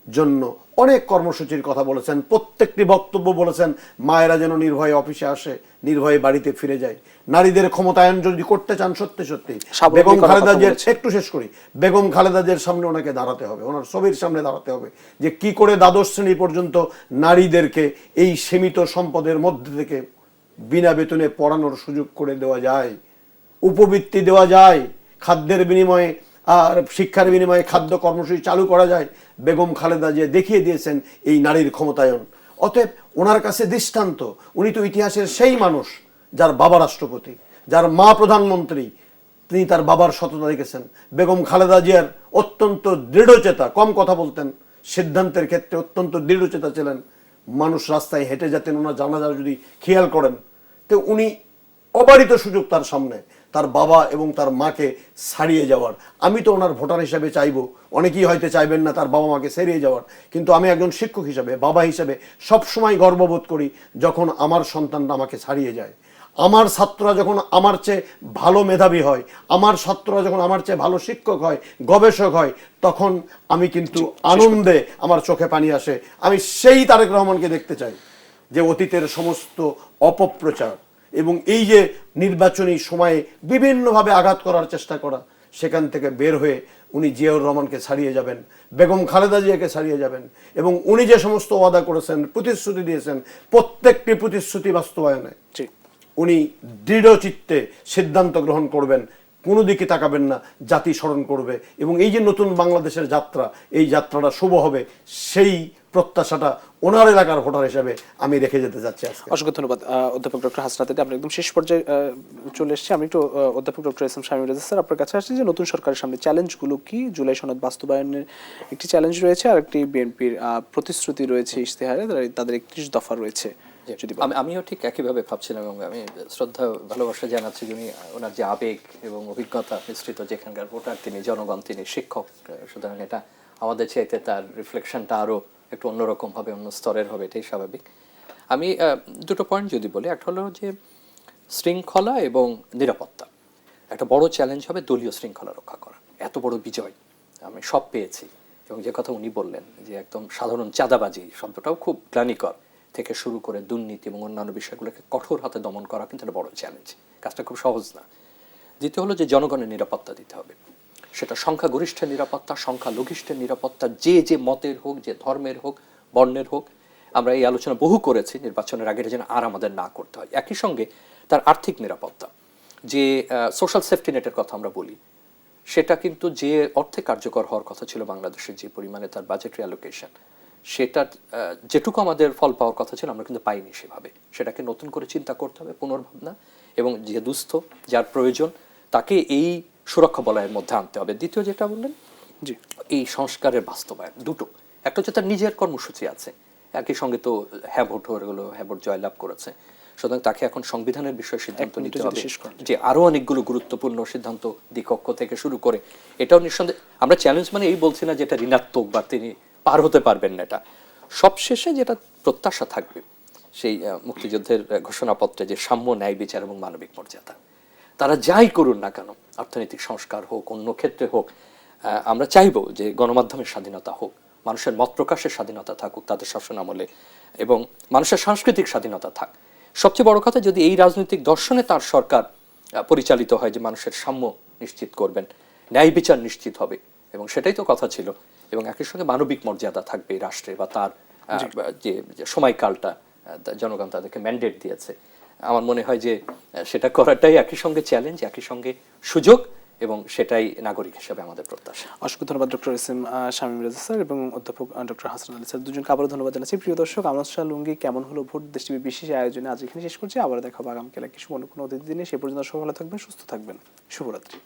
Speaker 2: জন্য অনেক কর্মসূচির কথা বলেছেন, প্রত্যেকটি বক্তব্য বলেছেন মায়েরা যেন নির্ভয়ে অফিসে আসে, নির্ভয়ে বাড়িতে ফিরে যায়। নারীদের ক্ষমতায়ন যদি করতে চান সত্যি সত্যি বেগম খালেদা জিয়ার, একটু শেষ করি, বেগম খালেদা জিয়ার সামনে ওনাকে দাঁড়াতে হবে, ওনার ছবির সামনে দাঁড়াতে হবে যে কি করে দ্বাদশ শ্রেণী পর্যন্ত নারীদেরকে এই সীমিত সম্পদের মধ্যে থেকে বিনা বেতনে পড়ানোর সুযোগ করে দেওয়া যায়, উপবৃত্তি দেওয়া যায়, খাদ্যের বিনিময়ে আর শিক্ষার বিনিময়ে খাদ্য কর্মসূচি চালু করা যায়। বেগম খালেদা জিয়া দেখিয়ে দিয়েছেন এই নারীর ক্ষমতায়ন। অতএব ওনার কাছে দৃষ্টান্ত, উনি তো ইতিহাসের সেই মানুষ যার বাবা রাষ্ট্রপতি, যার মা প্রধানমন্ত্রী, তিনি তার বাবার সততা রেখেছেন। বেগম খালেদা জিয়ার অত্যন্ত দৃঢ়চেতা, কম কথা বলতেন, সিদ্ধান্তের ক্ষেত্রে অত্যন্ত দৃঢ়চেতা ছিলেন। মানুষ রাস্তায় হেঁটে যেতেন, ওনার জানাজা যদি খেয়াল করেন তো উনি অবারিত সুযোগ তার সামনে তার বাবা এবং তার মাকে ছাড়িয়ে যাওয়ার। আমি তো ওনার ভোটার হিসেবে চাইবো, অনেকেই হয়তো চাইবেন না তার বাবা মাকে ছাড়িয়ে যাওয়ার, কিন্তু আমি একজন শিক্ষক হিসেবে, বাবা হিসেবে সবসময় গর্ববোধ করি যখন আমার সন্তানরা আমাকে ছাড়িয়ে যায়। আমার ছাত্ররা যখন আমার চেয়ে ভালো মেধাবী হয়, আমার ছাত্ররা যখন আমার চেয়ে ভালো শিক্ষক হয়, গবেষক হয়, তখন আমি কিন্তু আনন্দে আমার চোখে পানি আসে। আমি সেই তারেক রহমানকে দেখতে চাই যে অতীতের সমস্ত অপপ্রচার এবং এই যে নির্বাচনী সময়ে বিভিন্নভাবে আঘাত করার চেষ্টা করা, সেখান থেকে বের হয়ে উনি জিয়াউর রহমানকে ছাড়িয়ে যাবেন, বেগম খালেদা জিয়াকে ছাড়িয়ে যাবেন, এবং উনি যে সমস্ত ওয়াদা করেছেন, প্রতিশ্রুতি দিয়েছেন, প্রত্যেকটি প্রতিশ্রুতি বাস্তবায়নে উনি দৃঢ় চিত্তে সিদ্ধান্ত গ্রহণ করবেন, কোনো দিকে তাকাবেন না, জাতি স্মরণ করবে, এবং এই যে নতুন বাংলাদেশের যাত্রা, এই যাত্রাটা শুভ হবে, সেই প্রত্যাশাটা ওনার এলাকার ভোটার হিসেবে আমি রেখে যেতে যাচ্ছি।
Speaker 1: অসংখ্য ধন্যবাদ অধ্যাপক ডক্টর হাসনাত। আমরা একদম শেষ পর্যায়ে চলে এসেছি। আমি একটু অধ্যাপক doctor S M Shamim Reza sir আপনার কাছে আসছি যে নতুন সরকারের সামনে চ্যালেঞ্জগুলো কি? জুলাই সনদ বাস্তবায়নের একটি চ্যালেঞ্জ রয়েছে, আর একটি বিএনপির প্রতিশ্রুতি রয়েছে ইশতেহারে, তাদের 31 দফা রয়েছে।
Speaker 3: আমিও ঠিক একইভাবে ভাবছিলাম, এবং আমি শ্রদ্ধা ভালোবাসা জানাচ্ছি যিনি ওনার যে আবেগ এবং অভিজ্ঞতা মিশ্রিত, যেখানকার ভোটার তিনি, জনগণ তিনি, শিক্ষক, সুতরাং এটা আমাদের চাইতে তার রিফ্লেকশনটা আরও একটু অন্যরকম হবে, অন্য স্তরের হবে, এটাই স্বাভাবিক। আমি দুটো পয়েন্ট যদি বলি, একটা হলো যে শৃঙ্খলা এবং নিরাপত্তা। একটা বড় চ্যালেঞ্জ হবে দলীয় শৃঙ্খলা রক্ষা করা। এত বড় বিজয় আমি সব পেয়েছি, এবং যে কথা উনি বললেন যে একদম সাধারণ চাঁদাবাজি শব্দটাও খুব গ্লানিকর থেকে শুরু করে দুর্নীতি এবং অন্যান্য বিষয়গুলোকে কঠোর হাতে দমন করা কিন্তু একটা বড় চ্যালেঞ্জ, কাজটা খুব সহজ না। দ্বিতীয় হলো যে জনগণের নিরাপত্তা দিতে হবে, সেটা সংখ্যাগরিষ্ঠের নিরাপত্তা, সংখ্যালঘিষ্ঠের নিরাপত্তা, যে যে মতের হোক, যে ধর্মের হোক, বর্ণের হোক। আমরা এই আলোচনা বহু করেছি নির্বাচনের আগে, যেন আর আমাদের না করতে হয়। একই সঙ্গে তার আর্থিক নিরাপত্তা, যে সোশ্যাল সেফটি নেটের কথা আমরা বলি, সেটা কিন্তু যে অর্থে কার্যকর হওয়ার কথা ছিল বাংলাদেশের যে পরিমাণে তার বাজেটারি অ্যালোকেশন, সেটার যেটুকু আমাদের ফল পাওয়ার কথা ছিল আমরা কিন্তু পাইনি সেভাবে। সেটাকে নতুন করে চিন্তা করতে হবে, পুনর্ভাবনা, এবং যে দুস্থ, যার প্রয়োজন, তাকে এই সুরক্ষা বলয়ের মধ্যে আনতে হবে। দ্বিতীয় যেটা বললেন, জি, এই সংস্কারের বাস্তবায়ন দুটো। একটা হচ্ছে তার নিজের কর্মসূচি আছে, একই সঙ্গে তো হ্যাঁ ভোট হয়ে গেলো, হ্যাঁ ভোট জয়লাভ করেছে, সুতরাং তাকে এখন সংবিধানের বিষয়ে সিদ্ধান্ত
Speaker 1: এক মিনিটে
Speaker 3: নিতে
Speaker 1: যদি
Speaker 3: হবে,
Speaker 1: শেষ করেন।
Speaker 3: যে আরো অনেকগুলো গুরুত্বপূর্ণ সিদ্ধান্ত দ্বিকক্ষ থেকে শুরু করে, এটাও নিঃসন্দেহে আমরা চ্যালেঞ্জ মানে এই বলছি না যে এটা ঋণাত্মক বা তিনি পার হতে পারবেন না। এটা সবশেষে যেটা প্রত্যাশা থাকবে সেই মুক্তিযুদ্ধের ঘোষণাপত্রে যে সাম্য, ন্যায় বিচার এবং মানবিক মর্যাদা, তারা যাই করুন না কেন, অর্থনৈতিক সংস্কার হোক, অন্য ক্ষেত্রে হোক, আমরা চাইবো যে গণমাধ্যমের স্বাধীনতা হোক, মানুষের মত প্রকাশের স্বাধীনতা থাকুক তাদের শাসন আমলে, এবং মানুষের সাংস্কৃতিক স্বাধীনতা থাক। সবচেয়ে বড় কথা, যদি এই রাজনৈতিক দর্শনে তার সরকার পরিচালিত হয় যে মানুষের সাম্য নিশ্চিত করবেন, ন্যায় বিচার নিশ্চিত হবে, এবং সেটাই তো কথা ছিল, এবং একই সঙ্গে মানবিক মর্যাদা থাকবে এই রাষ্ট্রে বা তার যে সময়কালটা জনগণ তাদেরকে ম্যান্ডেট দিয়েছে, আমার মনে হয় যে সেটা করাটাই একই সঙ্গে চ্যালেঞ্জ, একই সঙ্গে সুযোগ, এবং সেটাই নাগরিক হিসেবে আমাদের প্রত্যাশা।
Speaker 1: অসংখ্য ধন্যবাদ doctor S M Shamim Reza sir এবং অধ্যাপক ডক্টর হাসান আলী স্যার, দুজনকে আবারও ধন্যবাদ জানাচ্ছি। প্রিয় দর্শক, আমনাদ শাহ লুঙ্গি কেমন হলো ভোট দেশ টিভির বিশেষ আয়োজনে আজ এখানে শেষ করছি। আবার দেখা হবে আগামীকাল কিছু অন্য কোনো অতিথি দিনে। সে পর্যন্ত সবাই ভালো থাকবেন, সুস্থ থাকবেন। শুভরাত্রি।